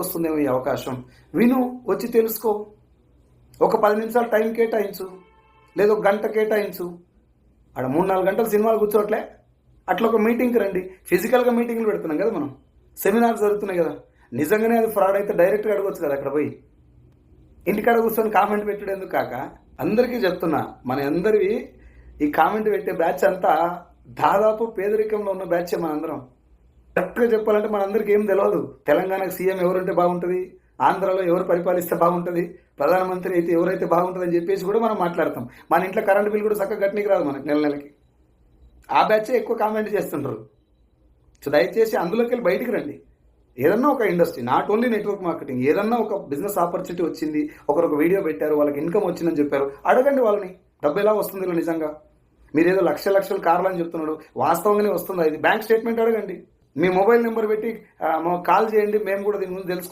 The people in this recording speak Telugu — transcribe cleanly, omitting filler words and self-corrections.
వస్తుందేమో ఈ అవకాశం. విను, వచ్చి తెలుసుకో. ఒక 10 నిమిషాలు టైం కేటాయించు, లేదా ఒక గంట కేటాయించు. ఆడ 3-4 గంటలు సినిమాలు కూర్చోట్లే. అట్లా ఒక మీటింగ్కి రండి. ఫిజికల్గా మీటింగ్లు పెడుతున్నాం కదా మనం, సెమినార్స్ జరుగుతున్నాయి కదా. నిజంగానే అది ఫ్రాడ్ అయితే డైరెక్ట్గా అడగొచ్చు కదా అక్కడ పోయి. ఇంటికాడ కూర్చొని కామెంట్ పెట్టడం కాక అందరికీ చెప్తున్నా, మన అందరివి ఈ కామెంట్ పెట్టే బ్యాచ్ అంతా దాదాపు పేదరికంలో ఉన్న బ్యాచే మనందరం. కరెక్ట్గా చెప్పాలంటే మనందరికీ ఏం తెలియదు. తెలంగాణకు సీఎం ఎవరుంటే బాగుంటుంది, ఆంధ్రాలో ఎవరు పరిపాలిస్తే బాగుంటుంది, ప్రధానమంత్రి అయితే ఎవరైతే బాగుంటుంది అని చెప్పేసి కూడా మనం మాట్లాడతాం. మన ఇంట్లో కరెంట్ బిల్ కూడా చక్కగా గట్టికి రాదు మనకు నెలకి. ఆ బ్యాచే ఎక్కువ కామెంట్ చేస్తుంటారు. సో దయచేసి అందులోకి వెళ్ళి బయటికి రండి. ఏదన్నా ఒక industry, not only network marketing, ఏదన్నా ఒక బిజినెస్ ఆపర్చునిటీ వచ్చింది, ఒకరు ఒక వీడియో పెట్టారు, వాళ్ళకి ఇన్కమ్ వచ్చిందని చెప్పారు, అడగండి వాళ్ళని. డబ్బు ఎలా వస్తుంది ఇలా నిజంగా? మీరు ఏదో లక్షల కార్లు అని చెప్తున్నాడు, వాస్తవంగానే వస్తుందా? ఇది బ్యాంక్ స్టేట్మెంట్ అడగండి. మీ మొబైల్ నెంబర్ పెట్టి కాల్ చేయండి, మేము కూడా దీని ముందు తెలుసుకుంటాం.